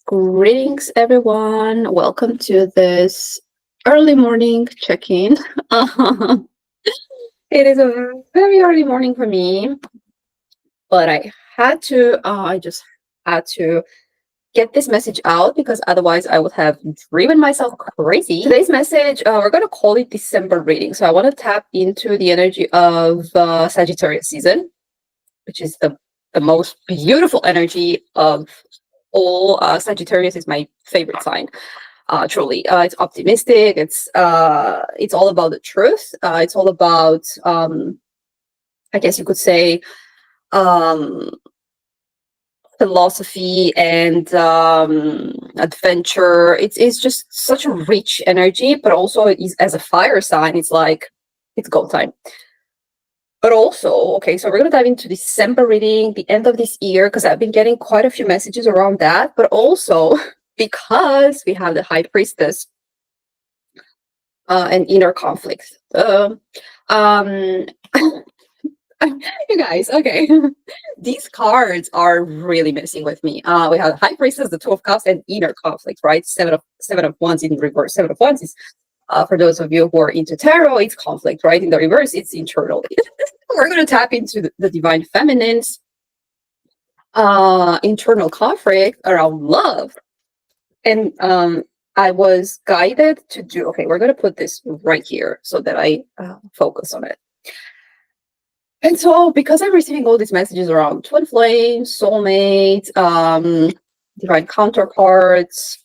Greetings, everyone. Welcome to this early morning check-in. It is a very early morning for me, but I just had to get this message out because otherwise I would have driven myself crazy. Today's message, we're going to call it December reading. So I want to tap into the energy of Sagittarius season, which is the most beautiful energy of all. Sagittarius is my favorite sign. Truly, it's optimistic. It's all about the truth. It's all about, I guess you could say, um, philosophy and adventure. It's just such a rich energy, but also as a fire sign, it's like it's go time. But also, okay, so we're going to dive into December reading, the end of this year, because I've been getting quite a few messages around that. But also, because we have the High Priestess and inner conflict. You guys, okay. These cards are really messing with me. We have the High Priestess, the Two of Cups, and inner conflict, right? Seven of Wands in reverse. Seven of Wands is, for those of you who are into tarot, it's conflict, right? In the reverse, it's internal. We're going to tap into the divine feminine's internal conflict around love. And I was guided to do, okay, we're going to put this right here so that I focus on it. And so, because I'm receiving all these messages around twin flames, soulmate, divine counterparts,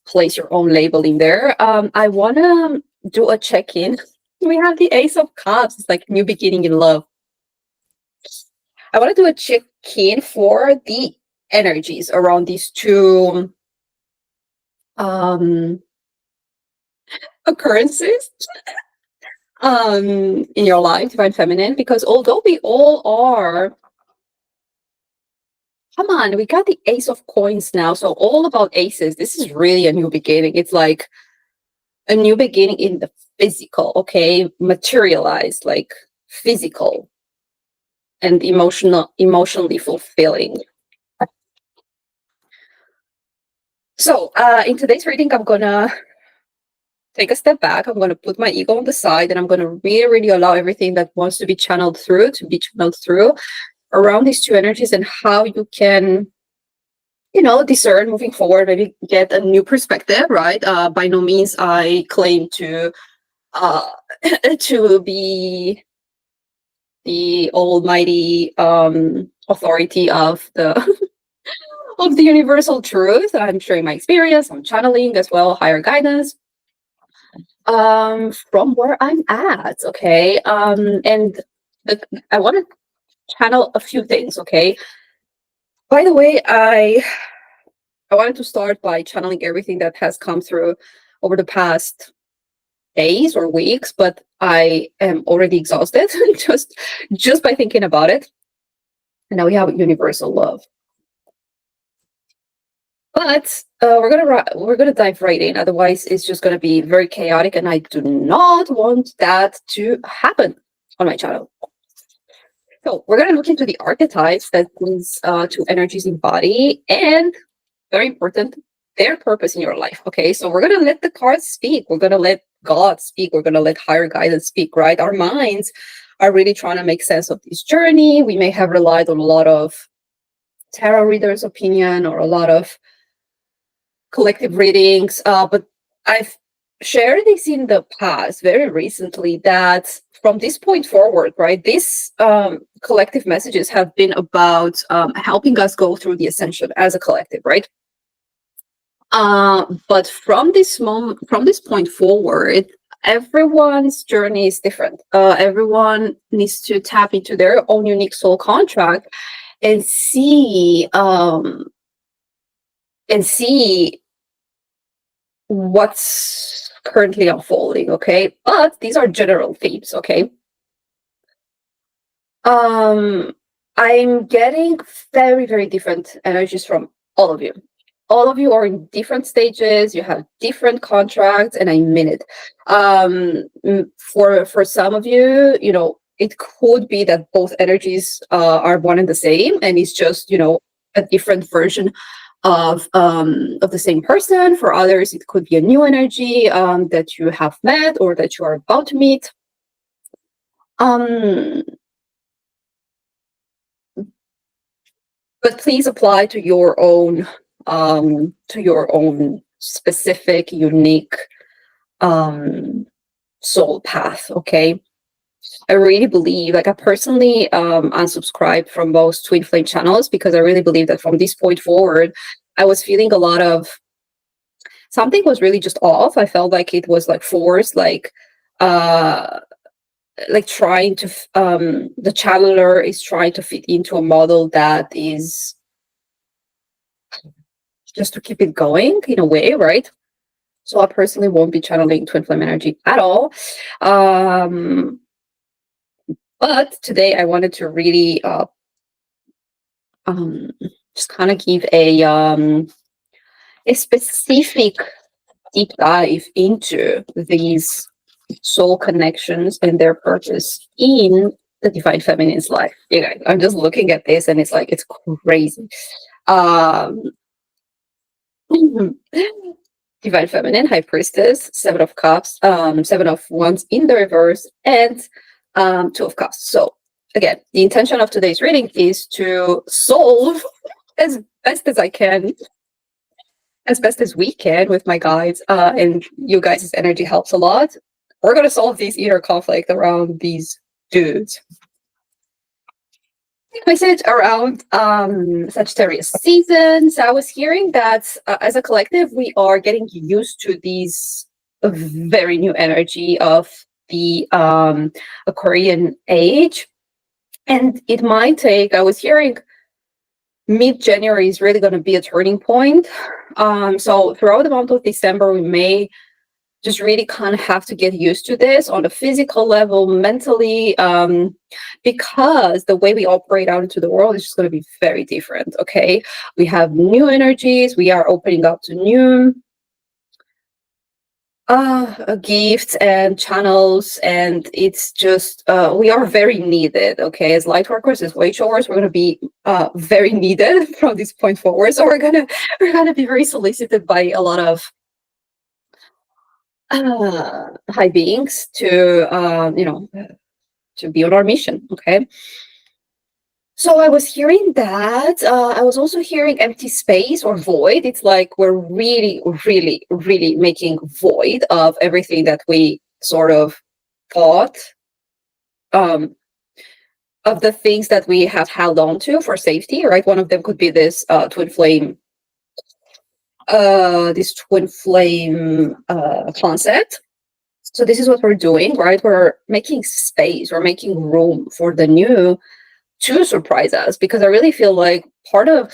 place your own labeling there. I want to do a check-in. We have the Ace of Cups. It's like new beginning in love. I want to do a check-in for the energies around these two occurrences in your life, divine feminine, because although we all are, come on, we got the Ace of Coins now, so all about aces. This is really a new beginning. It's like a new beginning in the physical, okay, materialized, like physical and emotionally fulfilling. So in today's reading, I'm gonna take a step back. I'm gonna put my ego on the side, and I'm gonna really allow everything that wants to be channeled through to be channeled through around these two energies, and how you can, discern moving forward, maybe get a new perspective, right? By no means I claim to to be the almighty authority of the of the universal truth. I'm sharing my experience. I'm channeling as well, higher guidance from where I'm at. Okay. And I want to channel a few things. Okay. By the way, I wanted to start by channeling everything that has come through over the past days or weeks, but I am already exhausted just by thinking about it. And now we have universal love. But we're gonna dive right in. Otherwise, it's just gonna be very chaotic, and I do not want that to happen on my channel. So we're gonna look into the archetypes that these two energies embody, and very important, their purpose in your life. Okay, so we're gonna let the cards speak. We're gonna let God speak. We're gonna let higher guidance speak. Right? Our minds are really trying to make sense of this journey. We may have relied on a lot of tarot readers' opinion or a lot of collective readings, but I've shared this in the past very recently that from this point forward, right, these collective messages have been about helping us go through the ascension as a collective, right? But from this point forward, everyone's journey is different. Everyone needs to tap into their own unique soul contract and see what's currently unfolding. Okay, but these are general themes. Okay, I'm getting very different energies from all of you. All of you are in different stages. You have different contracts, and I mean it. For some of you, it could be that both energies are one and the same, and it's just a different version of the same person. For others, it could be a new energy that you have met or that you are about to meet. But please apply to your own specific, unique soul path. Okay. I really believe, like, I personally unsubscribed from most twin flame channels because I really believe that from this point forward, I was feeling a lot of something was really just off. I felt like it was like forced, like trying to the channeler is trying to fit into a model that is just to keep it going in a way, right? So I personally won't be channeling twin flame energy at all. But today I wanted to really just kind of give a specific deep dive into these soul connections and their purpose in the divine feminine's life. You guys, I'm just looking at this and it's like, it's crazy. Divine feminine, high priestess, 7 of cups, 7 of wands in the reverse, and 2 of cups. So again, the intention of today's reading is to solve as best as I can, as best as we can with my guides, and you guys' energy helps a lot. We're going to solve this inner conflict around these dudes. Message around Sagittarius season. So I was hearing that as a collective, we are getting used to these very new energy of the Aquarian age. And it might take, I was hearing mid-January is really going to be a turning point. So throughout the month of December, we may just really kind of have to get used to this on a physical level, mentally, because the way we operate out into the world is just going to be very different. Okay, we have new energies, we are opening up to new gifts and channels, and it's just we are very needed. Okay, as light workers, as wayshowers, we're going to be very needed from this point forward. So we're gonna be very solicited by a lot of high beings to to be on our mission. Okay, so I was hearing that. I was also hearing empty space or void. It's like we're really making void of everything that we sort of thought, of the things that we have held on to for safety, right? One of them could be this twin flame concept. So this is what we're doing, right? We're making space, we're making room for the new to surprise us, because I really feel like part of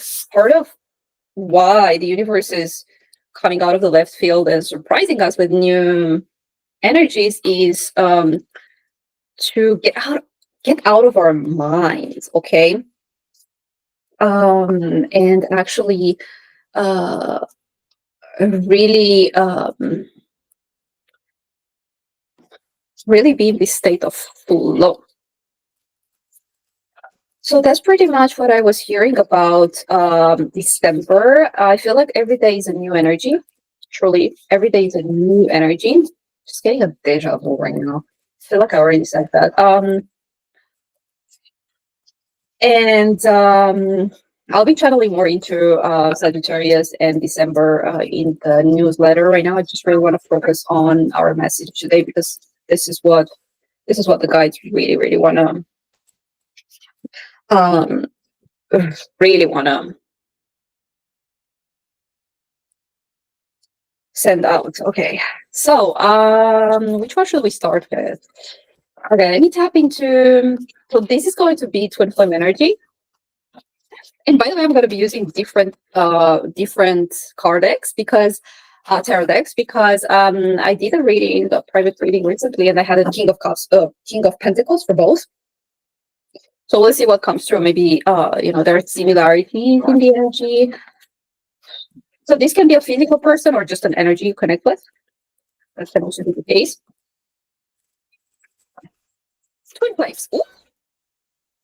why the universe is coming out of the left field and surprising us with new energies is to get out of our minds, okay? And actually really really be in this state of flow. So that's pretty much what I was hearing about December. I feel like every day is a new energy. Truly, every day is a new energy. Just getting a deja vu right now. I feel like I already said that. And I'll be channeling more into Sagittarius and December in the newsletter. Right now, I just really want to focus on our message today, because this is what the guides really want to send out. Okay, so which one should we start with? Okay, let me tap into. So this is going to be twin flame energy. And by the way, I'm going to be using different card decks, because tarot decks, because I did a private reading recently, and I had a King of Cups, King of Pentacles for both. So let's see what comes through. Maybe there are similarities in the energy. So this can be a physical person or just an energy you connect with. That can also be the case. Twin flames. Ooh.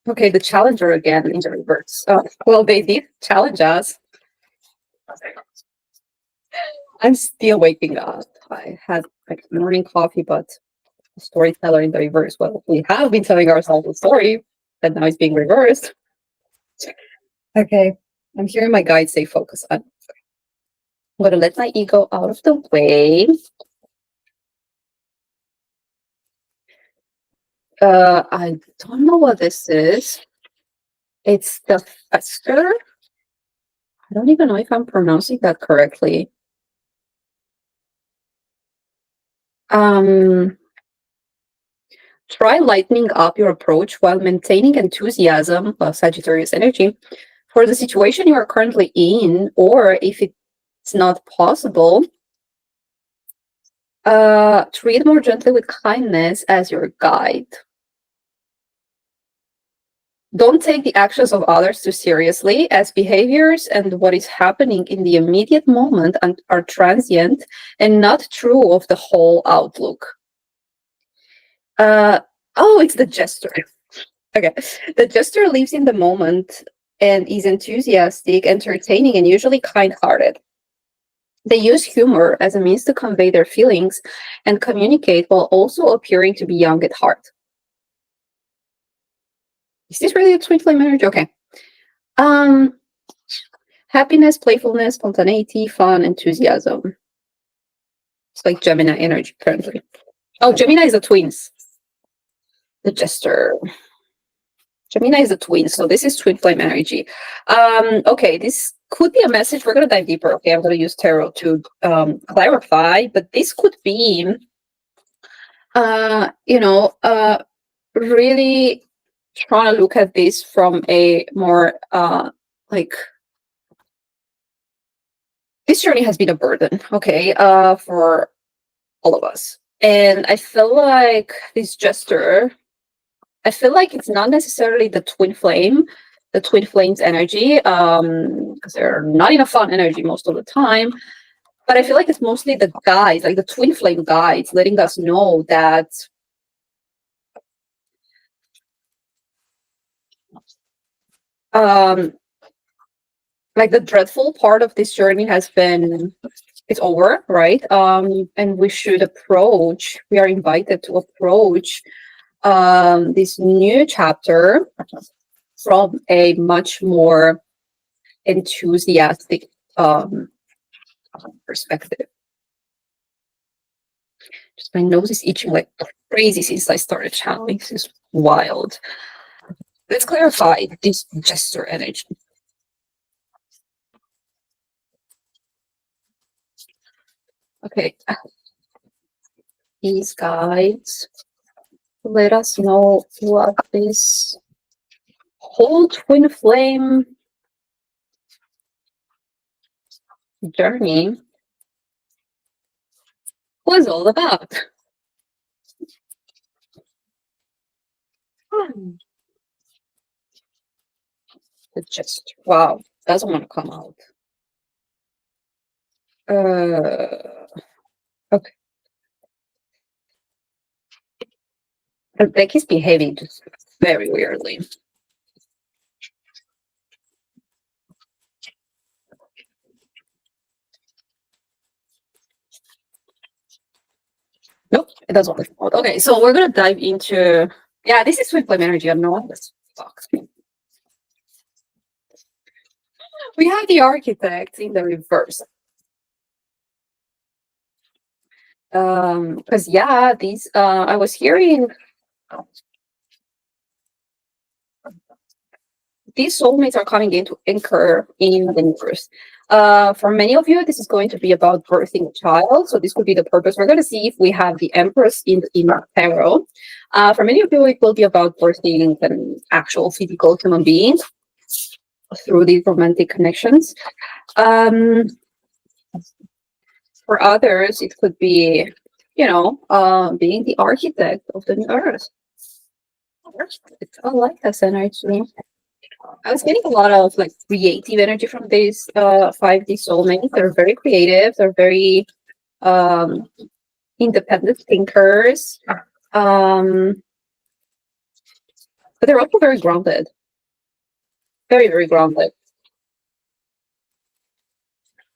Okay, the challenger again in the reverse. Well, they did challenge us. I'm still waking up. I had like morning coffee, but storyteller in the reverse. Well, we have been telling ourselves a story, but now it's being reversed. Okay, I'm hearing my guide say focus on. I'm gonna let my ego out of the way. I don't know what this is. It's the fester. I don't even know if I'm pronouncing that correctly. Um, Try lightening up your approach while maintaining enthusiasm, Sagittarius energy, for the situation you are currently in, or if it's not possible, treat more gently with kindness as your guide. Don't take the actions of others too seriously, as behaviors and what is happening in the immediate moment are transient and not true of the whole outlook. Oh, it's the gesture. Okay. The jester lives in the moment and is enthusiastic, entertaining, and usually kind-hearted. They use humor as a means to convey their feelings and communicate while also appearing to be young at heart. Is this really a twin flame energy? Okay. Happiness, playfulness, spontaneity, fun, enthusiasm. It's like Gemini energy currently. Oh, Gemini is the twins. The jester. Gemini is a twin, so this is twin flame energy. Okay, this could be a message. We're going to dive deeper. Okay, I'm going to use tarot to clarify, but this could be, really trying to look at this from a more like, this journey has been a burden, okay, for all of us. And I feel like this jester, I feel like it's not necessarily the twin flames energy, because they're not in a fun energy most of the time. But I feel like it's mostly the guides, like the twin flame guides, letting us know that like the dreadful part of this journey it's over, right? And we are invited to approach this new chapter from a much more enthusiastic perspective. Just my nose is itching like crazy since I started channeling. This is wild. Let's clarify this gesture energy. Okay, these guides let us know what this whole twin flame journey was all about. It just, wow, doesn't want to come out. Okay. The deck is behaving just very weirdly. Nope, it doesn't want to come out. Okay, so we're gonna dive into, yeah, this is twin flame energy. I know this sucks. We have the architect in the reverse. Because yeah, these I was hearing these soulmates are coming in to anchor in the universe. For many of you, this is going to be about birthing a child. So this could be the purpose. We're going to see if we have the Empress in our tarot. For many of you, it will be about birthing an actual physical human being through these romantic connections. For others, it could be, being the architect of the new earth. I like this energy. I was getting a lot of like creative energy from these 5D soulmates. They're very creative. They're very independent thinkers. but they're also very grounded, very, very grounded.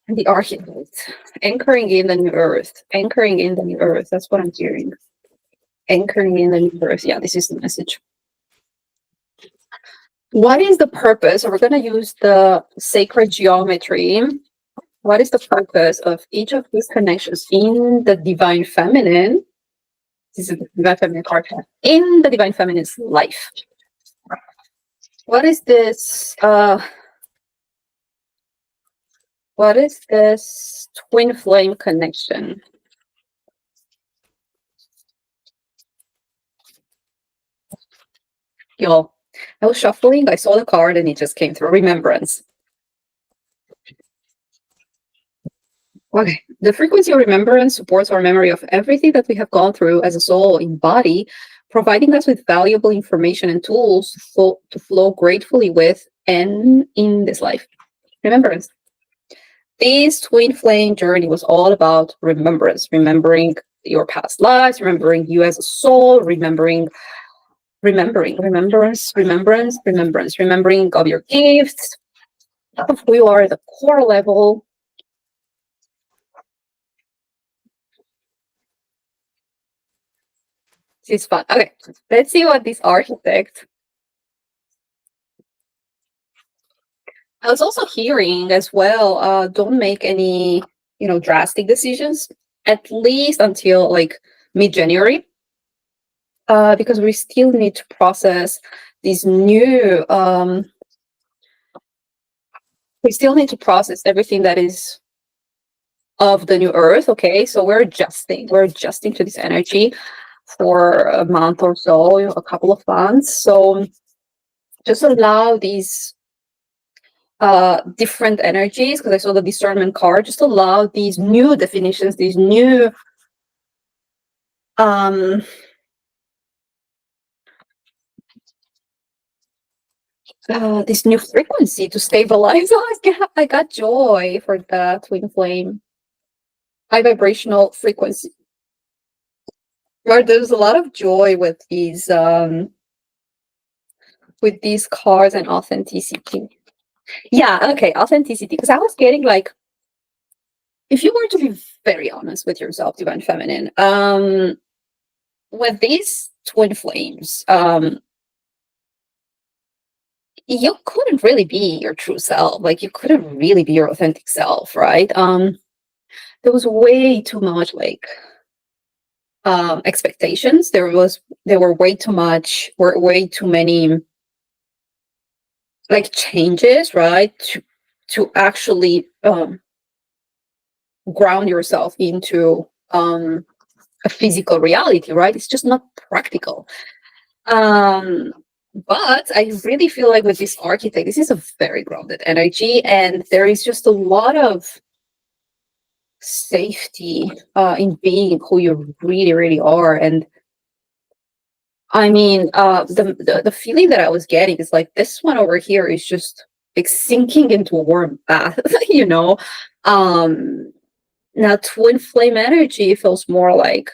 And the architect, anchoring in the new earth, anchoring in the new earth. That's what I'm hearing. Anchoring in the new earth. Yeah, this is the message. What is the purpose? So we're going to use the sacred geometry. What is the purpose of each of these connections in the divine feminine? This is the divine feminine card. In the divine feminine's life. What is this? What is this twin flame connection? Y'all, I was shuffling, I saw the card, and it just came through. Remembrance. Okay. The frequency of remembrance supports our memory of everything that we have gone through as a soul in body, providing us with valuable information and tools to flow gratefully with and in this life. Remembrance. This twin flame journey was all about remembrance, remembering your past lives, remembering you as a soul, remembering remembrance of your gifts, of who you are at the core level. This is fun. Okay, let's see what this architect. I was also hearing as well, don't make any, drastic decisions, at least until like mid-January, because we still need to process these new, we still need to process everything that is of the new earth. Okay, so we're adjusting to this energy for a month or so, a couple of months. So just allow these different energies, because I saw the discernment card, just allow these new definitions, these new this new frequency to stabilize. I got joy for the twin flame, high vibrational frequency. Where there's a lot of joy with these cards and authenticity. Yeah, okay, authenticity. Because I was getting like, if you were to be very honest with yourself, divine feminine, with these twin flames, you couldn't really be your true self. Like, you couldn't really be your authentic self, right? There was way too much like expectations. There were way too many like changes, right? To actually ground yourself into a physical reality, right? It's just not practical. But I really feel like with this architect, this is a very grounded energy, and there is just a lot of safety in being who you really, really are. And I mean, the feeling that I was getting is like this one over here is just like sinking into a warm bath, you know. Now twin flame energy feels more like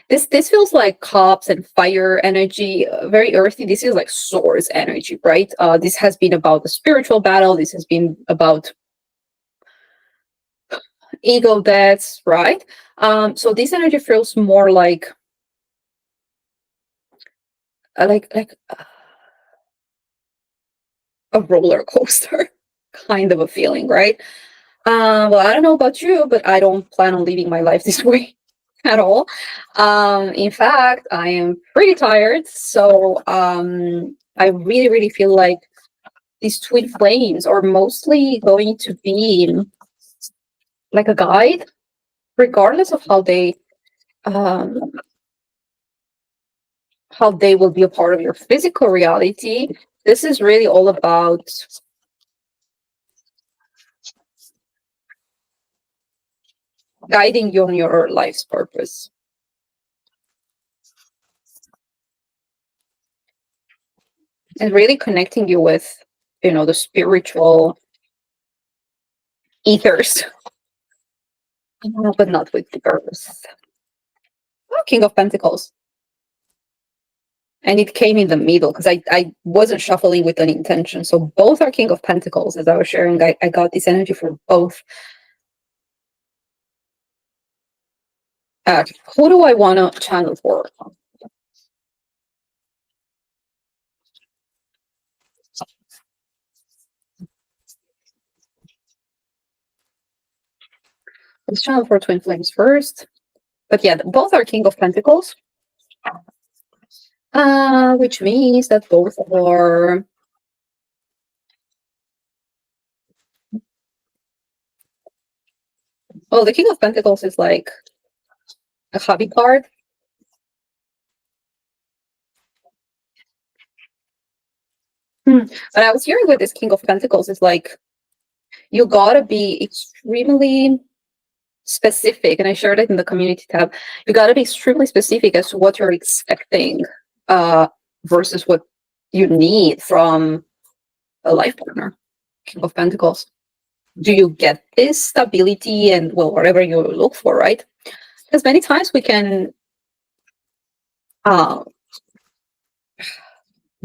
this feels like cups and fire energy, very earthy. This is like swords energy, right? This has been about the spiritual battle. This has been about ego deaths, right? So this energy feels more like a roller coaster kind of a feeling, right? Well, I don't know about you, but I don't plan on living my life this way at all. In fact, I am pretty tired. So I really, really feel like these twin flames are mostly going to be like a guide, regardless of um, how they will be a part of your physical reality. This is really all about guiding you on your life's purpose and really connecting you with, the spiritual ethers, but not with the earth. Oh, King of Pentacles. And it came in the middle because I wasn't shuffling with an intention. So both are King of Pentacles. As I was sharing, I got this energy for both. Who do I want to channel for? Let's channel for Twin Flames first. But yeah, both are King of Pentacles. Which means that both are... Oh, the King of Pentacles is like a hobby card. But I was hearing with this King of Pentacles is like, you gotta be extremely specific, and I shared it in the community tab. You gotta be extremely specific as to what you're expecting versus what you need from a life partner. King of Pentacles. Do you get this stability and, well, whatever you look for, right? Because many times we can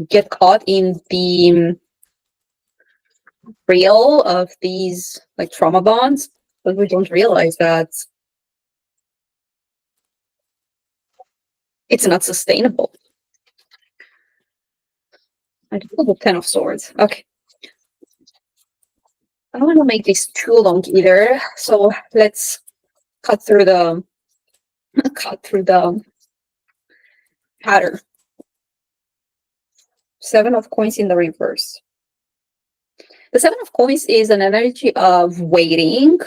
get caught in the real of these like trauma bonds, but we don't realize that it's not sustainable. I do have a 10 of Swords. Okay. I don't want to make this too long either, so let's cut through the pattern. 7 of Coins in the reverse. The 7 of Coins is an energy of waiting,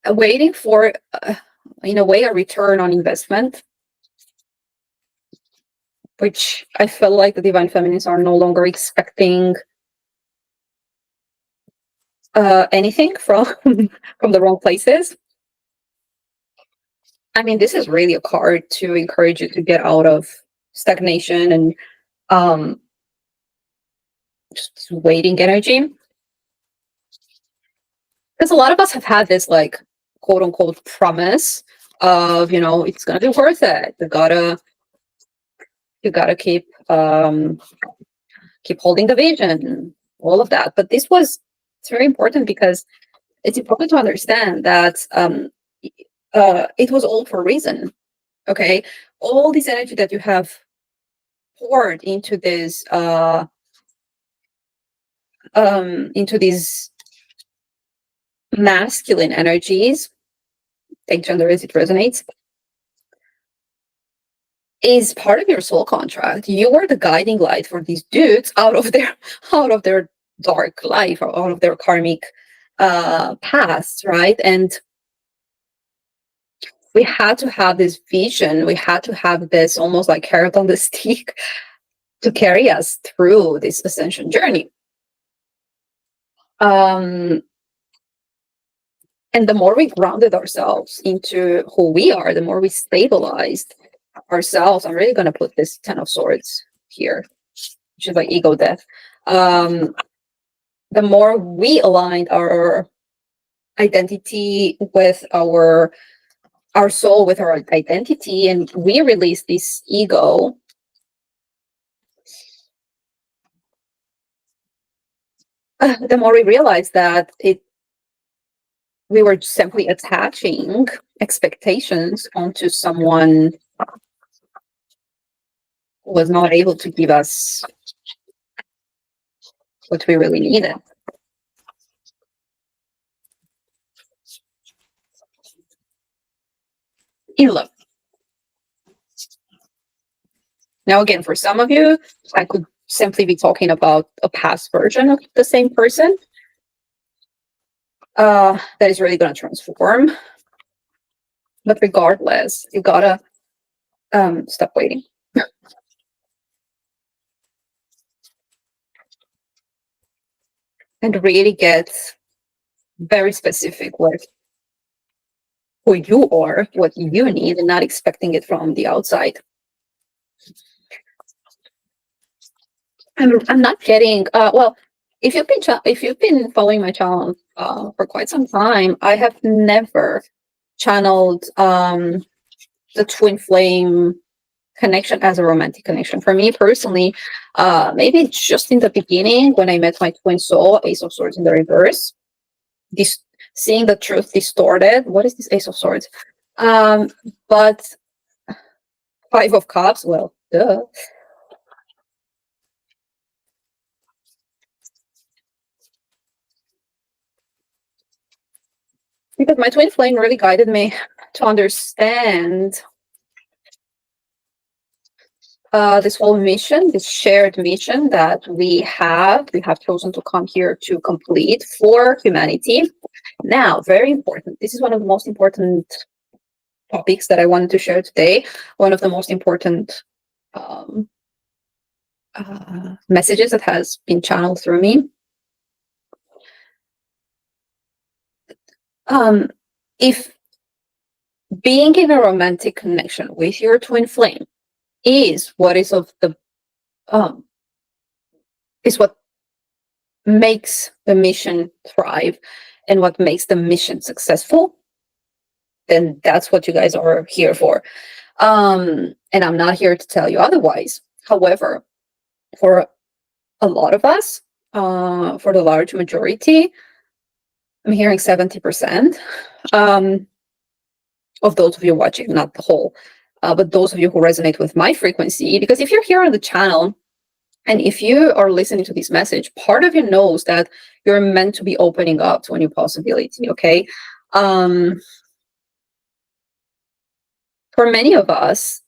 waiting for, in a way, a return on investment, which I feel like the Divine Feminines are no longer expecting anything from the wrong places. I mean, this is really a card to encourage you to get out of stagnation and just waiting energy. Because a lot of us have had this like quote unquote promise of, you know, it's gonna be worth it. You gotta keep holding the vision, all of that. But it's very important because it's important to understand that it was all for a reason. Okay, all this energy that you have poured into this into these masculine energies, take gender as it resonates, is part of your soul contract. You are the guiding light for these dudes out of their dark life or out of their karmic past, right? And we had to have this vision. We had to have this almost like carrot on the stick to carry us through this ascension journey. And the more we grounded ourselves into who we are, the more we stabilized ourselves. I'm really going to put this 10 of Swords here, which is like ego death. The more we aligned our identity with our soul, with our identity, and we released this ego, the more we realized that we were simply attaching expectations onto someone who was not able to give us what we really needed. In love. Now, again, for some of you, I could simply be talking about a past version of the same person that is really going to transform. But regardless, you gotta stop waiting. And really get very specific with who you are, what you need, and not expecting it from the outside. I'm not getting well. If you've been following my channel for quite some time, I have never channeled the twin flame connection as a romantic connection. For me personally, maybe just in the beginning when I met my twin soul, Ace of Swords in the reverse, this seeing the truth distorted. What is this Ace of Swords? But Five of Cups, well, duh. Because my twin flame really guided me to understand this whole mission, this shared mission that we have chosen to come here to complete for humanity. Now, very important. This is one of the most important topics that I wanted to share today. One of the most important messages that has been channeled through me. If being in a romantic connection with your twin flame is what is of the is what makes the mission thrive and what makes the mission successful, then that's what you guys are here for. And I'm not here to tell you otherwise. However, for a lot of us, for the large majority, I'm hearing 70% of those of you watching, not the whole, but those of you who resonate with my frequency. Because if you're here on the channel, and if you are listening to this message, part of you knows that you're meant to be opening up to a new possibility, okay? For many of us,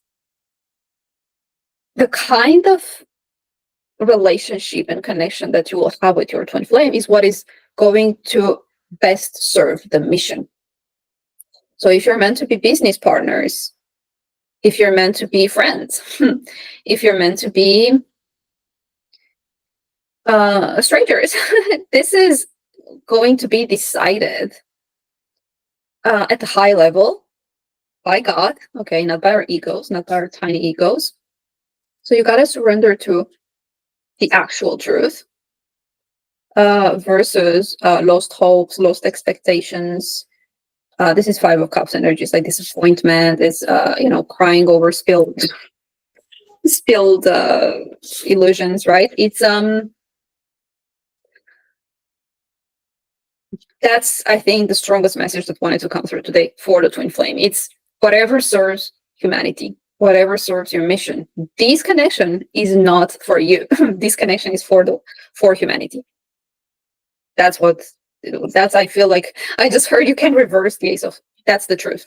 the kind of relationship and connection that you will have with your twin flame is what is going to best serve the mission. So if you're meant to be business partners, if you're meant to be friends, if you're meant to be strangers, this is going to be decided at the high level by God, okay, not by our egos, not by our tiny egos. So you got to surrender to the actual truth versus lost hopes, lost expectations. This is Five of Cups energy. It's like disappointment. It's crying over spilled illusions, right? It's that's, I think, the strongest message that wanted to come through today for the twin flame. It's whatever serves humanity, whatever serves your mission. This connection is not for you. This connection is for humanity. That's I feel like I just heard you can reverse the Ace of. That's the truth.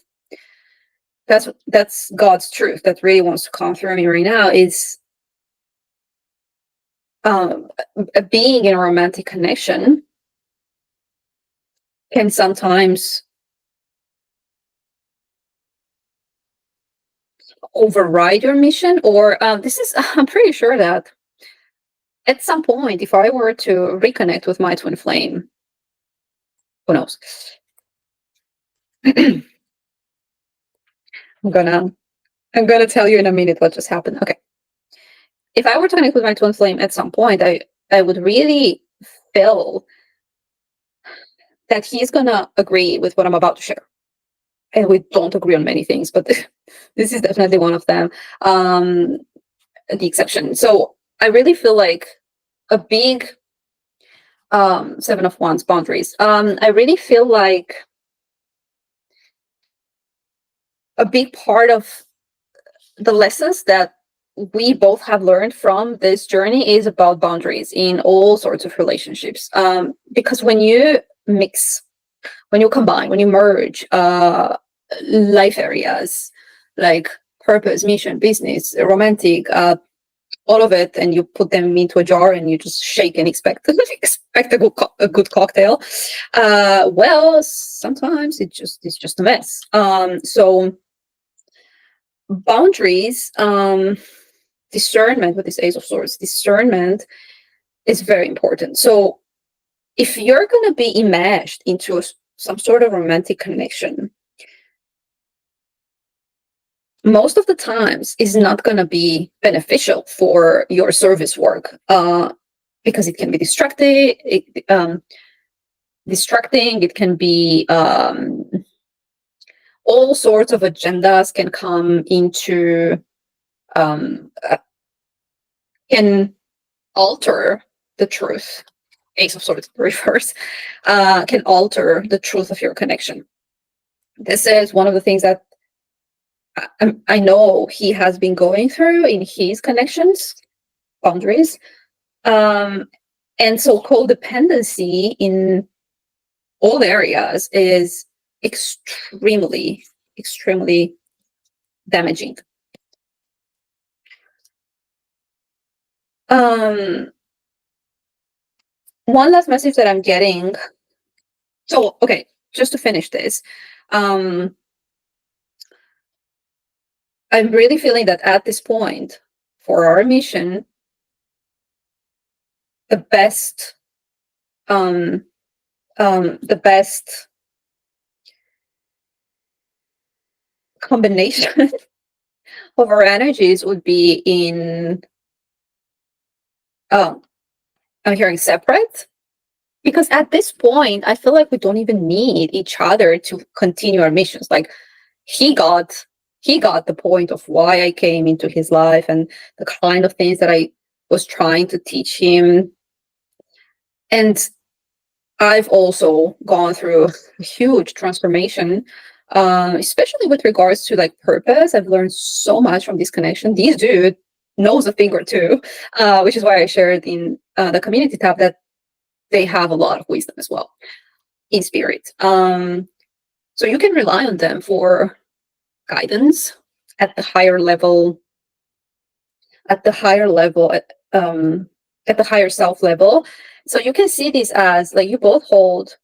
That's God's truth that really wants to come through me right now. Is being in a romantic connection can sometimes override your mission, or this is, I'm pretty sure that at some point, if I were to reconnect with my twin flame, who knows? I'm gonna tell you in a minute what just happened. Okay. If I were to connect with my twin flame at some point, I would really feel that he's gonna agree with what I'm about to share. And we don't agree on many things, but this is definitely one of them. The exception. So I really feel like a big Seven of Wands, boundaries. I really feel like a big part of the lessons that we both have learned from this journey is about boundaries in all sorts of relationships. Because when you mix, when you combine, when you merge life areas like purpose, mission, business, romantic, all of it, and you put them into a jar and you just shake and expect a good cocktail. Well, sometimes it's just a mess. So boundaries, discernment with this Ace of Swords, discernment is very important. So if you're going to be enmeshed into some sort of romantic connection, most of the times is not going to be beneficial for your service work because it can be distracting. It can be all sorts of agendas can come into, can alter the truth. Ace of Swords reverse can alter the truth of your connection. This is one of the things that I know he has been going through in his connections, boundaries. And so codependency in all areas is extremely, extremely damaging. One last message that I'm getting. So, okay, just to finish this, I'm really feeling that at this point, for our mission, the best combination of our energies would be in, I'm hearing separate, because at this point I feel like we don't even need each other to continue our missions. Like he got the point of why I came into his life and the kind of things that I was trying to teach him. And I've also gone through a huge transformation, especially with regards to like purpose. I've learned so much from this connection. This dude knows a thing or two, which is why I shared in the community tab that they have a lot of wisdom as well in spirit. So you can rely on them for guidance at the higher level, at the higher level, at the higher self level. So you can see this as like you both hold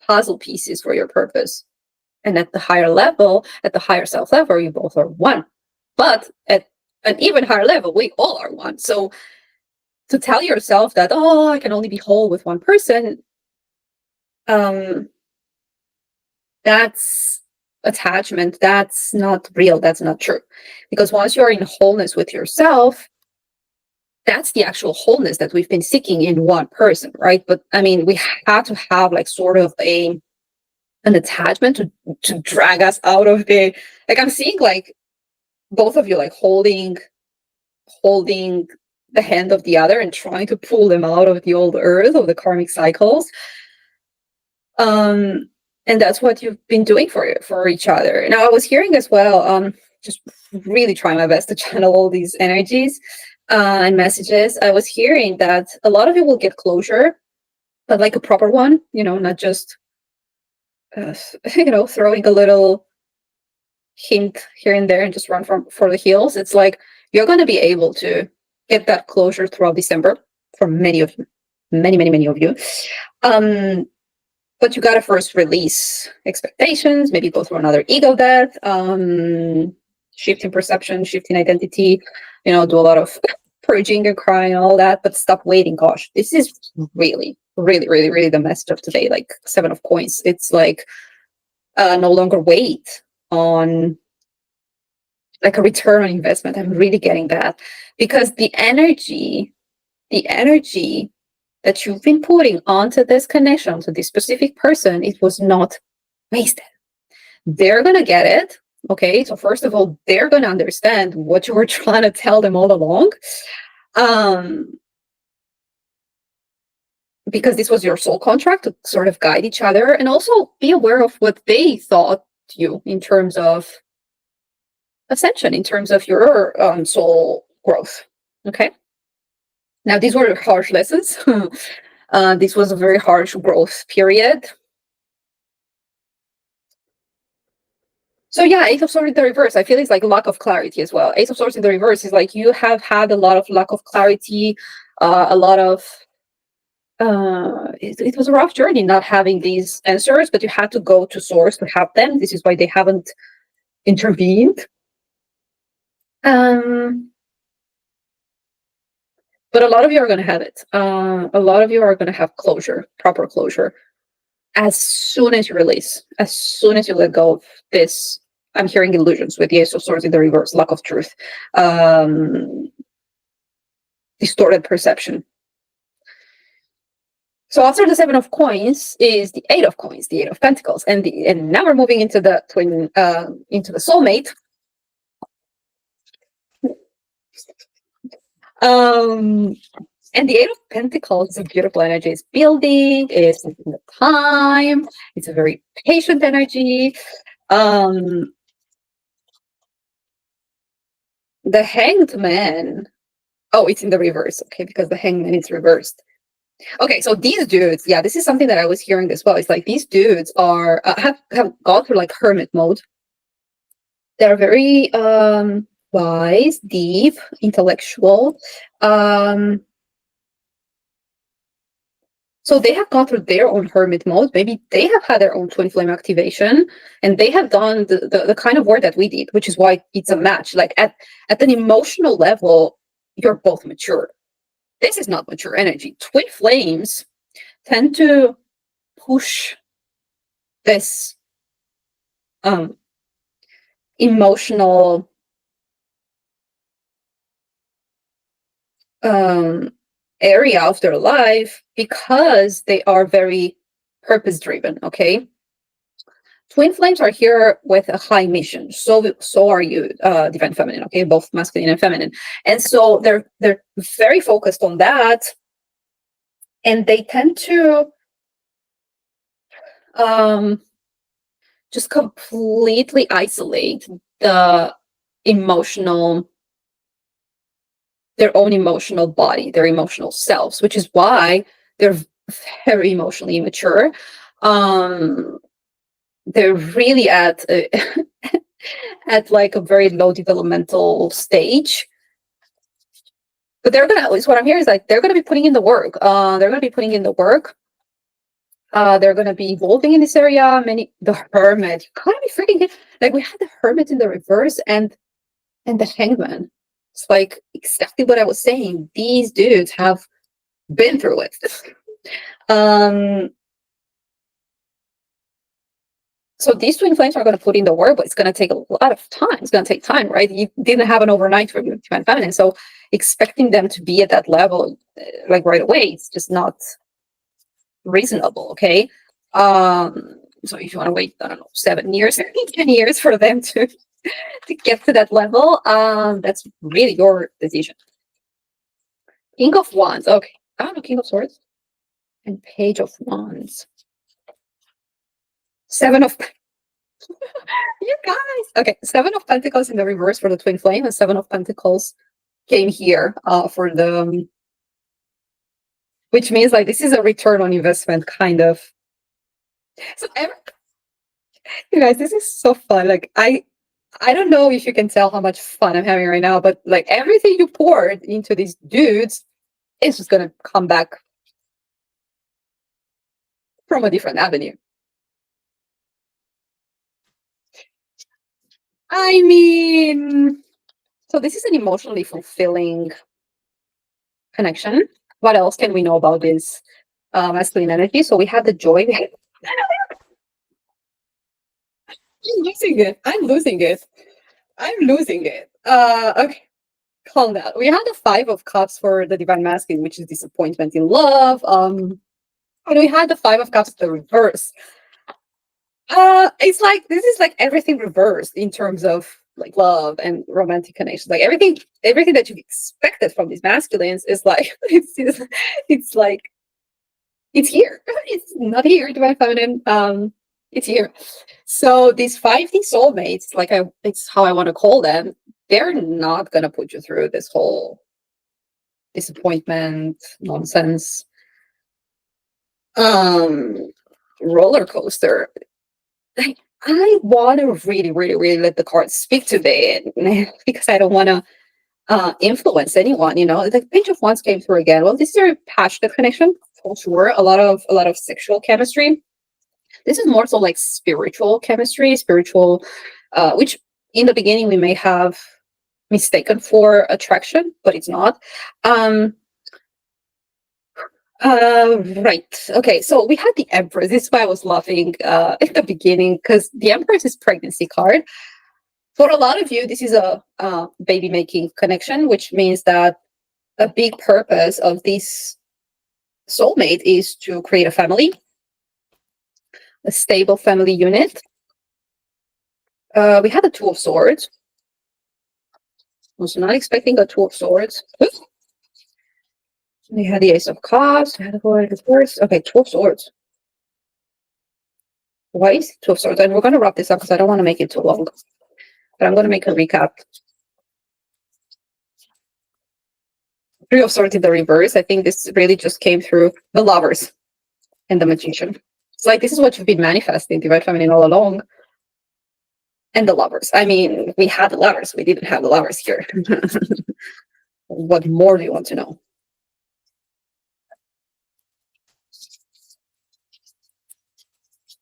puzzle pieces for your purpose. And at the higher level, at the higher self level, you both are one. But at an even higher level, we all are one. So to tell yourself that, oh, I can only be whole with one person, that's attachment. That's not real. That's not true. Because once you're in wholeness with yourself, that's the actual wholeness that we've been seeking in one person, right? But I mean, we have to have like sort of an attachment to drag us out of the, like I'm seeing like both of you like holding the hand of the other and trying to pull them out of the old earth, of the karmic cycles. And that's what you've been doing for each other. Now I was hearing as well, just really trying my best to channel all these energies and messages. I was hearing that a lot of you will get closure, but like a proper one, not just throwing a little hint here and there and just run for the hills. It's like you're going to be able to get that closure throughout December for many of you, many of you. But you got to first release expectations, maybe go through another ego death, shift in perception, shift in identity, do a lot of purging and crying and all that, but stop waiting. Gosh, this is really, really, really, really the message of today, like 7 of coins. It's like no longer wait on like a return on investment. I'm really getting that because the energy that you've been putting onto this connection, to this specific person, it was not wasted. They're going to get it. Okay. So first of all, they're going to understand what you were trying to tell them all along. Because this was your soul contract to sort of guide each other and also be aware of what they thought you in terms of ascension, in terms of your soul growth. Okay. Now, these were harsh lessons. This was a very harsh growth period. So yeah, Ace of Swords in the reverse, I feel it's like lack of clarity as well. Ace of Swords in the reverse is like you have had a lot of lack of clarity, a lot of it was a rough journey not having these answers, but you had to go to source to have them. This is why they haven't intervened. But a lot of you are going to have it. A lot of you are going to have closure, proper closure, as soon as you release, as soon as you let go of this. I'm hearing illusions with the Ace of Swords in the reverse, lack of truth, distorted perception. So after the 7 of coins is the 8 of coins, the 8 of pentacles, and now we're moving into the into the soulmate. And the 8 of pentacles is a beautiful energy. It's building, it's taking the time, it's a very patient energy. The hanged man. Oh, it's in the reverse. Okay, because the hanged man is reversed. Okay, so these dudes, yeah, this is something that I was hearing as well. It's like these dudes are have gone through like hermit mode. They're very wise, deep, intellectual. So they have gone through their own hermit mode. Maybe they have had their own twin flame activation, and they have done the kind of work that we did, which is why it's a match. Like at an emotional level, you're both mature. This is not mature energy. Twin flames tend to push this emotional area of their life because they are very purpose driven. Okay, twin flames are here with a high mission. So are you, divine feminine. Okay, both masculine and feminine, and so they're very focused on that, and they tend to just completely isolate the emotional, their own emotional body, their emotional selves, which is why they're very emotionally immature. They're really at at like a very low developmental stage. But they're gonna, at least what I'm hearing is like they're gonna be putting in the work. They're gonna be putting in the work. They're gonna be evolving in this area. The hermit, you gotta be freaking like we had the hermit in the reverse and the hangman. It's like exactly what I was saying. These dudes have been through it. So these twin flames are going to put in the work, but it's going to take a lot of time. It's going to take time, right? You didn't have an overnight for divine feminine, so expecting them to be at that level like right away, it's just not reasonable. Okay. So if you want to wait, I don't know, 7 years, 10 years for them to get to that level, that's really your decision. King of Wands. Okay. I don't know, King of Swords and Page of Wands. 7 of you guys. Okay, 7 of Pentacles in the reverse for the twin flame, and 7 of Pentacles came here for the, which means like this is a return on investment kind of. So you guys, this is so fun. Like I don't know if you can tell how much fun I'm having right now, but like everything you poured into these dudes is just gonna come back from a different avenue. I mean, so this is an emotionally fulfilling connection. What else can we know about this masculine energy? So we have the joy. I'm losing it. I'm losing it. I'm losing it. Okay, calm down. We had the 5 of Cups for the divine masculine, which is disappointment in love. And we had the 5 of Cups, the reverse. It's like this is like everything reversed in terms of like love and romantic connections. Like everything that you expected from these masculines is like it's like it's here. It's not here, divine feminine. It's here. So these 5D soulmates, like it's how I want to call them, they're not gonna put you through this whole disappointment nonsense roller coaster. Like, I want to really, really, really let the cards speak today, because I don't want to influence anyone. You know, the Page of Wands came through again. Well, this is a very passionate connection for sure. A lot of sexual chemistry. This is more so like spiritual chemistry, which in the beginning we may have mistaken for attraction, but it's not. Right. Okay. So we had the Empress. This is why I was laughing at the beginning, because the Empress is pregnancy card. For a lot of you, this is a baby making connection, which means that a big purpose of this soulmate is to create a family, a stable family unit. We had the Two of Swords. I was not expecting a Two of Swords. We had the Ace of Cups. We had the Swords. Okay, Two of Swords. Twice, Two of Swords. And we're going to wrap this up because I don't want to make it too long. But I'm going to make a recap. Three of Swords in the reverse. I think this really just came through the Lovers and the Magician. It's like, this is what you've been manifesting, Divine Feminine, all along. And the Lovers. I mean, we had the Lovers. We didn't have the Lovers here. What more do you want to know?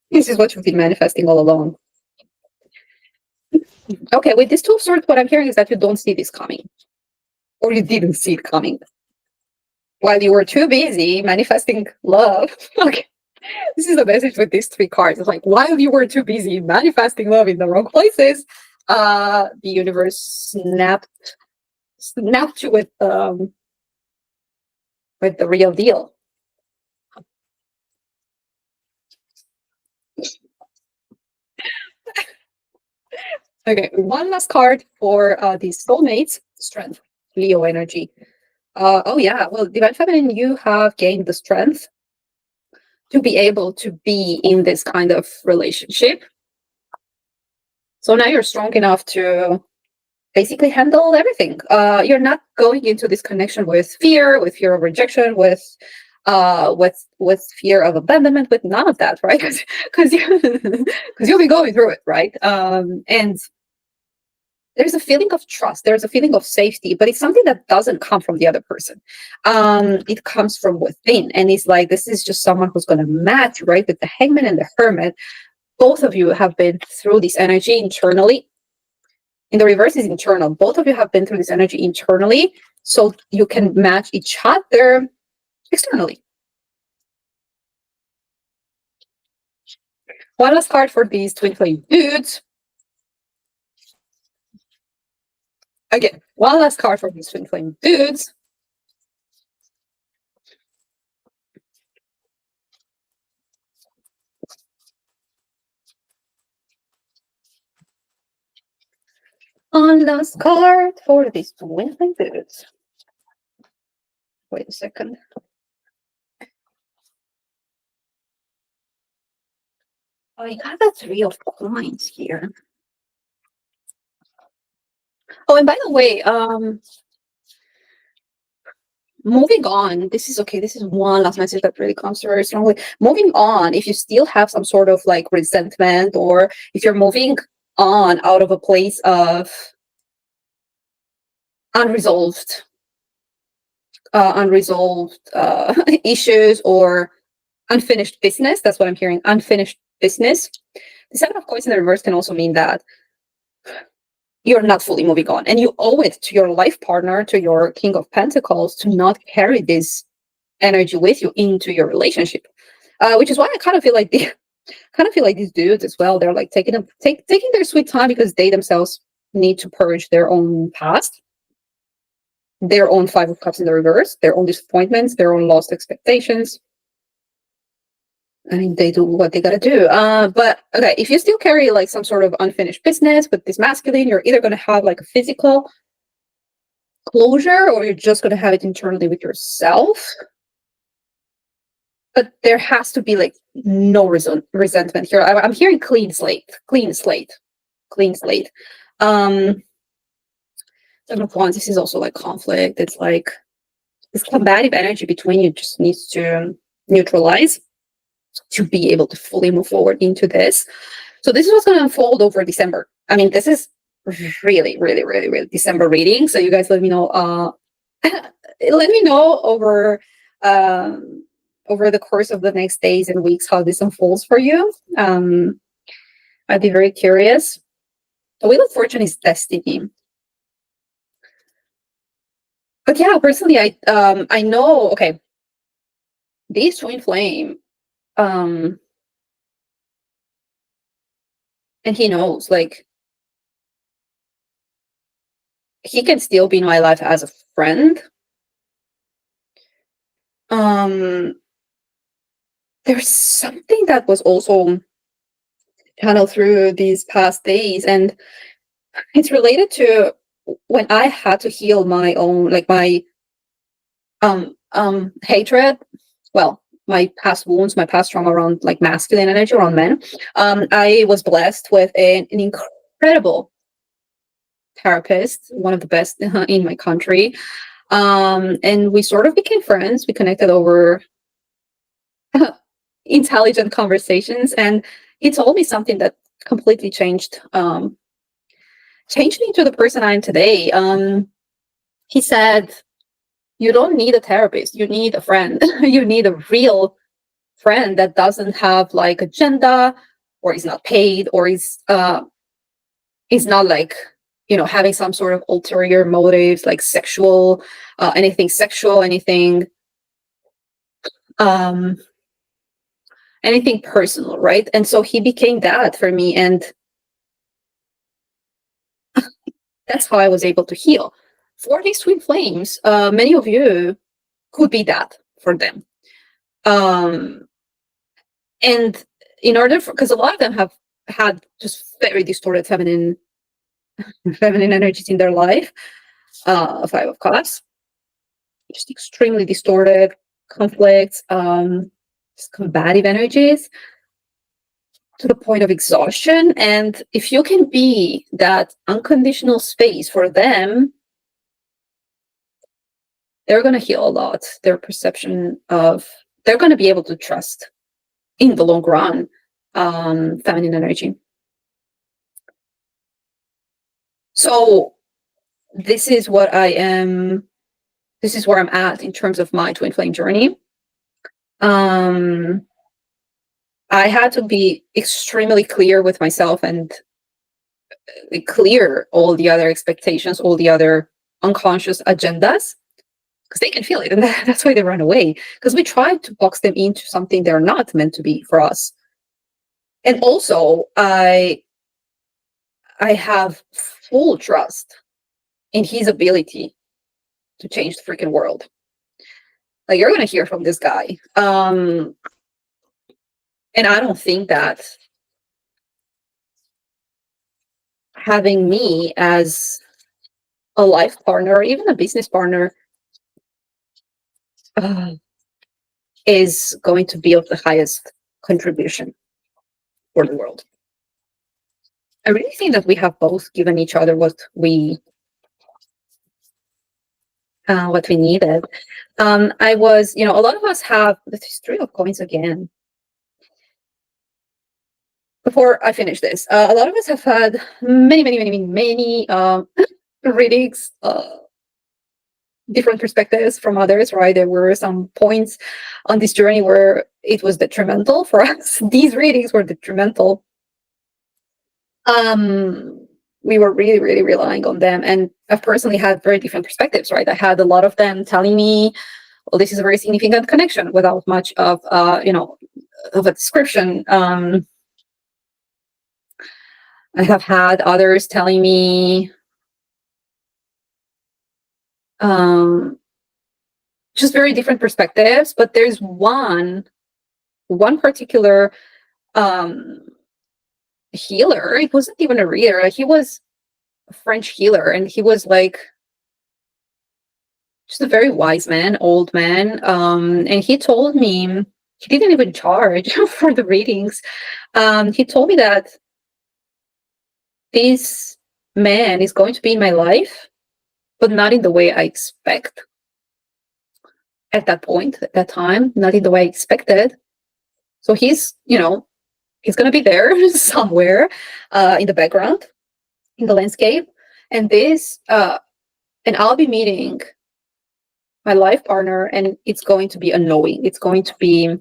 This is what you've been manifesting all along. Okay, with this Two of Swords, what I'm hearing is that you don't see this coming. Or you didn't see it coming. While you were too busy manifesting love. Okay. This is the message with these three cards. It's like, while you were too busy manifesting love in the wrong places, the universe snapped you with the real deal. Okay, one last card for these soulmates. Strength, Leo energy. Oh yeah, well, Divine Feminine, you have gained the strength to be able to be in this kind of relationship. So now you're strong enough to basically handle everything. You're not going into this connection with fear of rejection, with fear of abandonment, with none of that, right? Because you'll be going through it, right? And there's a feeling of trust, there's a feeling of safety, but it's something that doesn't come from the other person. It comes from within, and it's like, this is just someone who's going to match, right? With the Hangman and the Hermit, both of you have been through this energy internally. In the reverse is internal. Both of you have been through this energy internally, so you can match each other externally. One last card for these twin flame dudes. Again, one last card for these twin flame dudes. One last card for these twin flame dudes. Wait a second. I got the Three of Coins here. Oh, and by the way, moving on, this is okay. This is one last message that really comes very strongly. Moving on, if you still have some sort of like resentment, or if you're moving on out of a place of unresolved issues or unfinished business, that's what I'm hearing, unfinished business. The Seven of Coins in the reverse can also mean that you're not fully moving on, and you owe it to your life partner, to your King of Pentacles, to not carry this energy with you into your relationship. Which is why I kind of feel like these dudes as well, they're like taking their sweet time, because they themselves need to purge their own past, their own Five of Cups in the reverse, their own disappointments, their own lost expectations. I mean, they do what they gotta do. But okay, if you still carry like some sort of unfinished business with this masculine, you're either gonna have like a physical closure, or you're just gonna have it internally with yourself. But there has to be like no resentment here. I'm hearing clean slate. Seven of Wands, this is also like conflict. It's like this combative energy between you just needs to neutralize to be able to fully move forward into this. So this is what's going to unfold over December. I mean, this is really December reading. So you guys let me know. Let me know over the course of the next days and weeks how this unfolds for you. I'd be very curious. The Wheel of Fortune is destiny. But yeah, personally, I know. Okay, this twin flame. And he knows, like, he can still be in my life as a friend. there's something that was also channeled through these past days, and it's related to when I had to heal my own, like my hatred, well, my past wounds, my past trauma around like masculine energy around men. I was blessed with an incredible therapist, one of the best in my country. And we sort of became friends. We connected over intelligent conversations, and he told me something that completely changed me to the person I am today. He said, "You don't need a therapist. You need a friend. You need a real friend that doesn't have like agenda, or is not paid, or is not like, having some sort of ulterior motives, like sexual, anything sexual, um, anything personal, right?" And so he became that for me, and that's how I was able to heal. For these twin flames, many of you could be that for them. And in order for, because a lot of them have had just very distorted feminine energies in their life, Five of Cups, just extremely distorted conflicts, just combative energies to the point of exhaustion. And if you can be that unconditional space for them, they're going to heal a lot. Their perception of, they're going to be able to trust in the long run feminine energy. So this is what I am, this is where I'm at in terms of my twin flame journey. I had to be extremely clear with myself and clear all the other expectations, all the other unconscious agendas, because they can feel it, and that's why they run away, because we try to box them into something they're not meant to be for us. And also, I have full trust in his ability to change the freaking world. Like, you're going to hear from this guy. And I don't think that having me as a life partner or even a business partner is going to be of the highest contribution for the world. I really think that we have both given each other what we needed. I was, a lot of us have the Three of Coins again. Before I finish this, a lot of us have had many readings, different perspectives from others, right? There were some points on this journey where it was detrimental for us. These readings were detrimental. We were really relying on them, and I've personally had very different perspectives, right? I had a lot of them telling me, well, this is a very significant connection without much of of a description. I have had others telling me just very different perspectives, but there's one particular healer. It wasn't even a reader. He was a French healer, and he was like just a very wise man, old man. And he told me, he didn't even charge for the readings. He told me that this man is going to be in my life, but not in the way I expect. At that point, at that time, not in the way I expected. So he's going to be there somewhere in the background, in the landscape. And and I'll be meeting my life partner, and it's going to be unknowing. It's going to be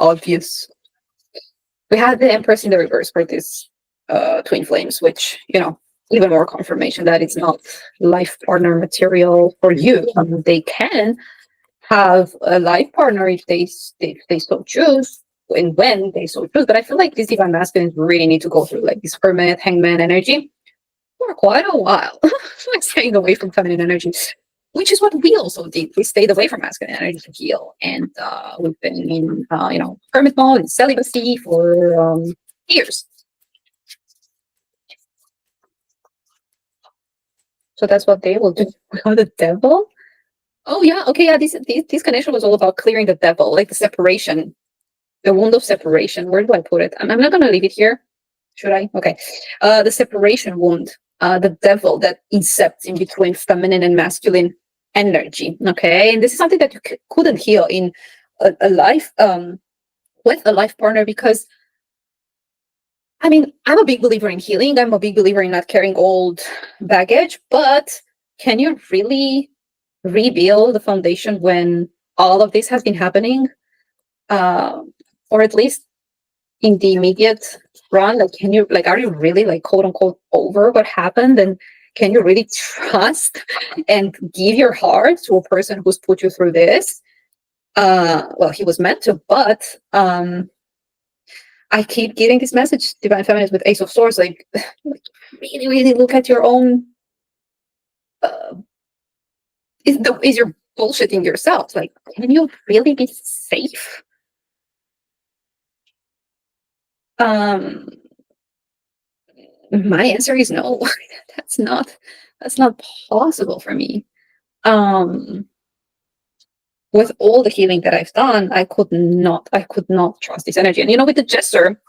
obvious. We had the Empress in the reverse for this twin flames, which, even more confirmation that it's not life partner material for you. They can have a life partner if they so choose, and when they so choose. But I feel like these divine masculines really need to go through like this Hermit, Hangman energy for quite a while, like staying away from feminine energy. which is what we also did. We stayed away from masculine energy to heal, and we've been in hermit mode and celibacy for years. So that's what they will do. The devil. Oh yeah, okay, yeah. This connection was all about clearing the devil, like the separation, the wound of separation. Where do I put it? I'm not gonna leave it here. Should I? Okay. The separation wound, the devil that incepts in between feminine and masculine energy. Okay, and this is something that you couldn't heal in a life with a life partner, because I mean, I'm a big believer in healing. I'm a big believer in not carrying old baggage, but can you really rebuild the foundation when all of this has been happening? Or at least in the immediate run, like, can you, like, are you really, like, quote unquote over what happened? And can you really trust and give your heart to a person who's put you through this? Well, he was meant to, but I keep getting this message, Divine Feminist, with Ace of Swords, like really, really look at your own. Is you're bullshitting yourself? Like, can you really be safe? My answer is no. that's not possible for me. With all the healing that I've done, I could not trust this energy. And with the Jester,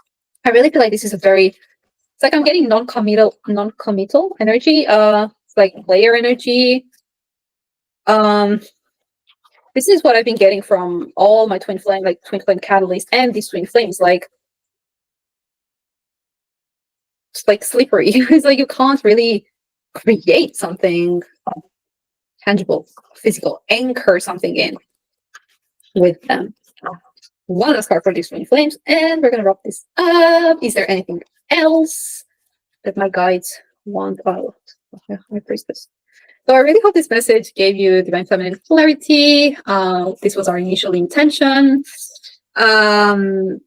I really feel like this is a very, it's like I'm getting non-committal energy. It's like player energy. This is what I've been getting from all my twin flame catalyst and these twin flames. Like, it's like slippery. It's like you can't really create something tangible, physical, anchor something in with them. One last card for these twin flames, and we're gonna wrap this up. Is there anything else that my guides want out? Okay, I priestess. So I really hope this message gave you divine feminine clarity. This was our initial intention. 10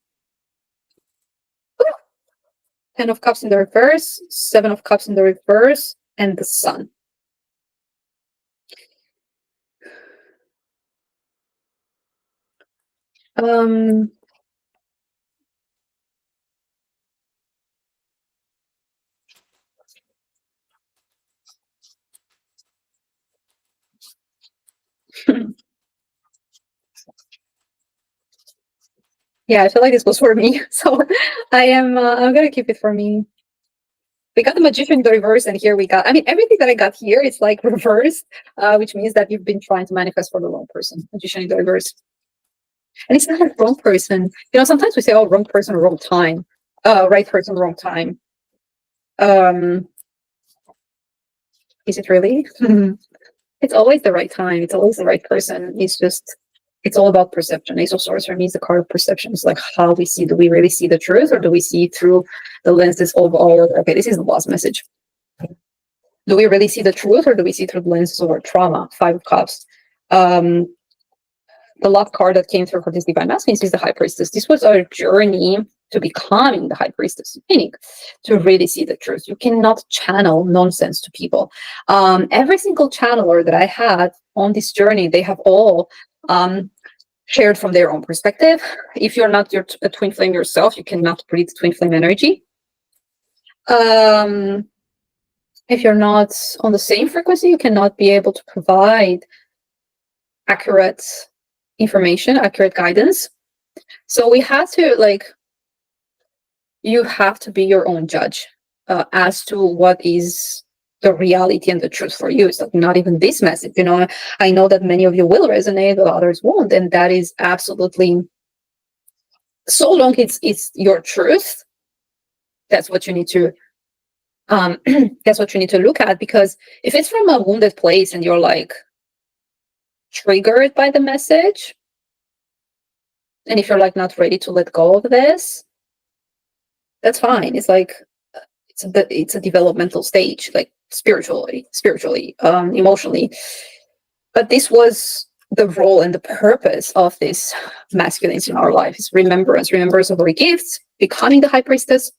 of Cups in the reverse, 7 of Cups in the reverse, and the Sun. Yeah, I feel like this was for me, so I'm gonna keep it for me. We got the Magician in the reverse, and here we got, I mean, everything that I got here is like reversed, which means that you've been trying to manifest for the wrong person. Magician in the reverse. And it's not a wrong person. Sometimes we say, oh, wrong person, wrong time. Right person, wrong time. Is it really? It's always the right time. It's always the right person. It's all about perception. Ace of Swords for me is the card of perception. It's like how we see. Do we really see the truth, or do we see through the lenses of our, okay, this is the last message. Do we really see the truth, or do we see through the lenses of our trauma? 5 of Cups. The last card that came through for this divine masculine is the High Priestess. This was our journey to becoming the High Priestess, meaning to really see the truth. You cannot channel nonsense to people. Every single channeler that I had on this journey, they have all shared from their own perspective. If you're not a twin flame yourself, you cannot breathe twin flame energy. If you're not on the same frequency, you cannot be able to provide accurate information, accurate guidance. So we have to, like, you have to be your own judge as to what is the reality and the truth for you. It's like not even this message. I know that many of you will resonate, but others won't, and that is absolutely, so long it's your truth. That's what you need to that's what you need to look at, because if it's from a wounded place and you're like triggered by the message, and if you're like not ready to let go of this, that's fine. It's like it's a developmental stage, like spiritually, emotionally. But this was the role and the purpose of this masculines in our life, is remembrance of our gifts, becoming the High Priestess,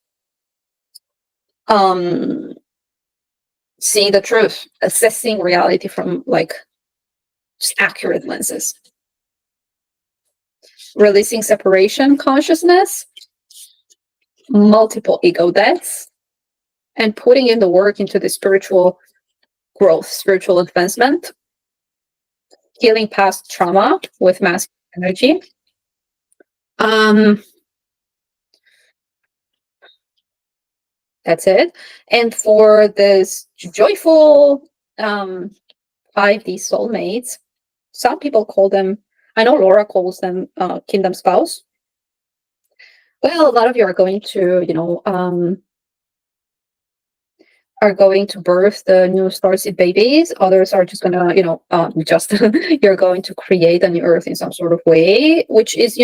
seeing the truth, assessing reality from like just accurate lenses. Releasing separation consciousness, multiple ego deaths, and putting in the work into the spiritual growth, spiritual advancement, healing past trauma with masculine energy. That's it. And for this joyful 5D soulmates, some people call them, I know Laura calls them kingdom spouse. Well, a lot of you are going to, are going to birth the new starseed babies. Others are just gonna, just you're going to create a new earth in some sort of way, which is,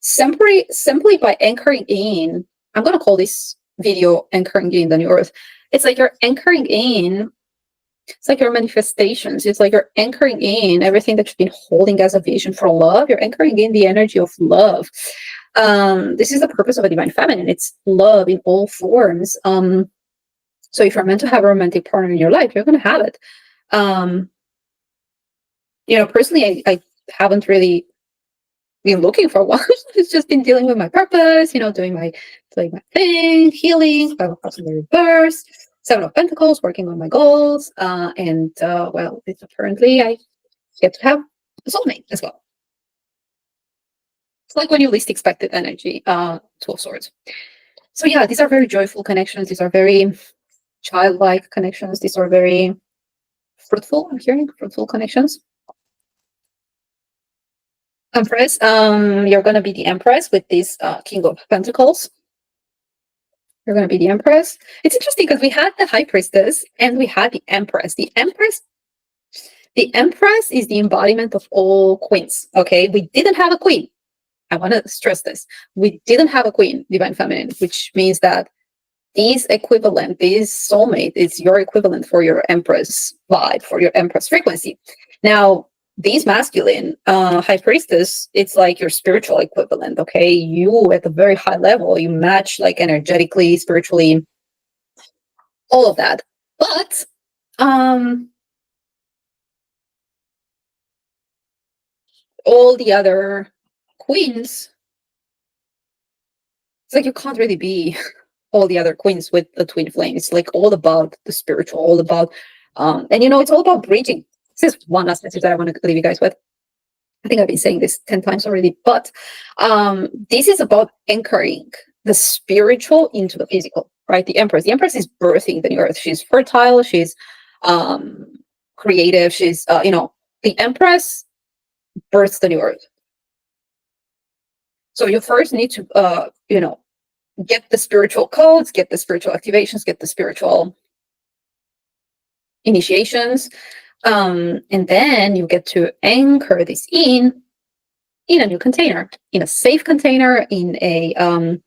simply by anchoring in. I'm gonna call this video anchoring in the new earth. It's like you're anchoring in. It's like your manifestations. It's like you're anchoring in everything that you've been holding as a vision for love. You're anchoring in the energy of love. This is the purpose of a divine feminine. It's love in all forms. So if you're meant to have a romantic partner in your life, you're going to have it. Personally, I haven't really been looking for one. It's just been dealing with my purpose, doing my thing, healing, 5 of Cups in the reverse, 7 of Pentacles, working on my goals. It's apparently I get to have a soulmate as well. It's like when you least expected energy, 2 of Swords. So yeah, these are very joyful connections. These are very childlike connections. These are very fruitful. I'm hearing fruitful connections. Empress, you're going to be the Empress with this King of Pentacles. You're going to be the Empress. It's interesting because we had the High Priestess and we had the Empress. The Empress is the embodiment of all queens. Okay, we didn't have a queen. I want to stress this. We didn't have a queen, divine feminine, which means that this soulmate is your equivalent for your Empress vibe, for your Empress frequency. Now, these masculine High Priestess, it's like your spiritual equivalent, okay? You at a very high level, you match like energetically, spiritually, all of that. But all the other queens, it's like you can't really be all the other queens with the twin flame. It's like all about the spiritual, all about and it's all about bridging. This is one last message that I want to leave you guys with. I think I've been saying this 10 times already, but this is about anchoring the spiritual into the physical, right? The Empress is birthing the new earth. She's fertile, she's creative, she's the Empress births the new earth. So you first need to get the spiritual codes, get the spiritual activations, get the spiritual initiations, and then you get to anchor this in a new container, in a safe container, in a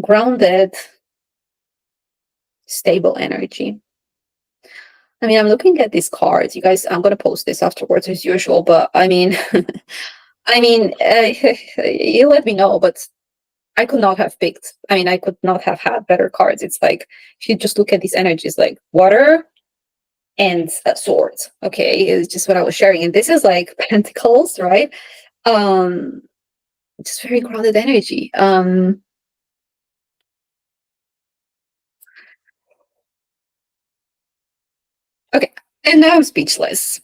grounded, stable energy. I mean, I'm looking at these cards, you guys. I'm going to post this afterwards as usual, but I mean, you let me know, but I could not have picked. I mean, I could not have had better cards. It's like, if you just look at these energies, like water and swords. Okay, it's just what I was sharing. And this is like pentacles, right? Just very grounded energy. Okay, and now I'm speechless.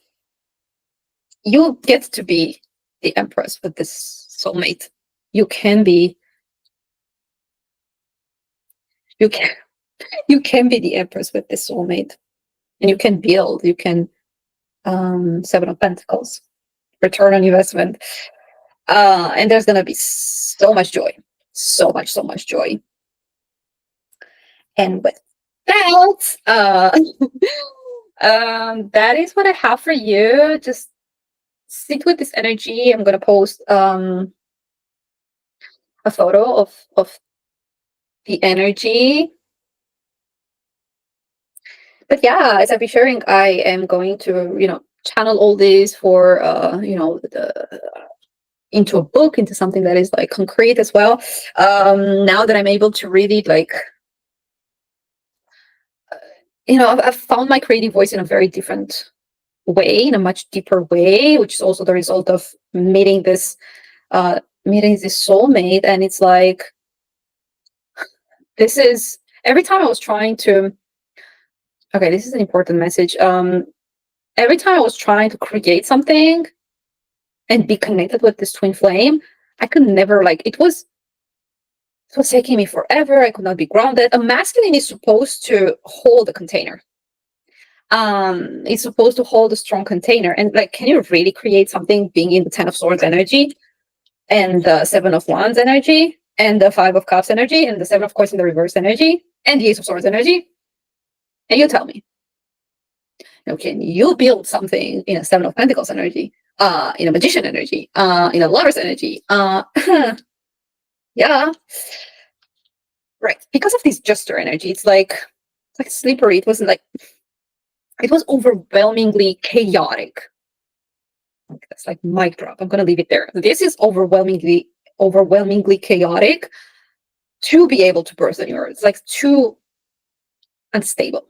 You get to be the Empress with this soulmate. You can be you can be the Empress with this soulmate, and you can build. You can 7 of Pentacles, return on investment, and there's gonna be so much joy, so much joy. And with that, that is what I have for you. Just sit with this energy. I'm gonna post a photo of the energy. But yeah, as I've been sharing, I am going to channel all this for into a book, into something that is like concrete as well. Now that I'm able to really like I've found my creative voice in a very different way, in a much deeper way, which is also the result of meeting this soulmate. And it's like, this is every time I was trying to, okay, this is an important message. Every time I was trying to create something and be connected with this twin flame, I could never, like, it was taking me forever. I could not be grounded. A masculine is supposed to hold a container. It's supposed to hold a strong container. And like, can you really create something being in the 10 of Swords energy and the 7 of Wands energy and the 5 of Cups energy and the 7 of Course in the reverse energy and the Ace of Swords energy? And you tell me, can you build something in a 7 of Pentacles energy, in a Magician energy, in a Lover's energy? Yeah, right. Because of this Juster energy, it's like slippery. It wasn't like, it was overwhelmingly chaotic. That's like mic drop. I'm gonna leave it there. This is overwhelmingly chaotic to be able to birth a new Earth. It's like too unstable.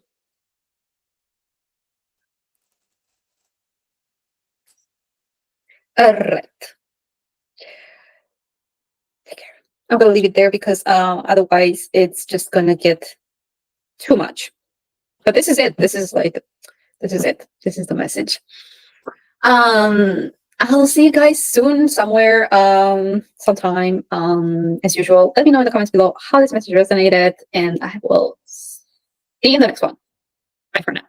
Right. Take care. I'm gonna leave it there because otherwise it's just gonna get too much. But this is it. This is it. This is the message. I'll see you guys soon, somewhere, sometime. As usual, let me know in the comments below how this message resonated, and I will see you in the next one. Bye for now.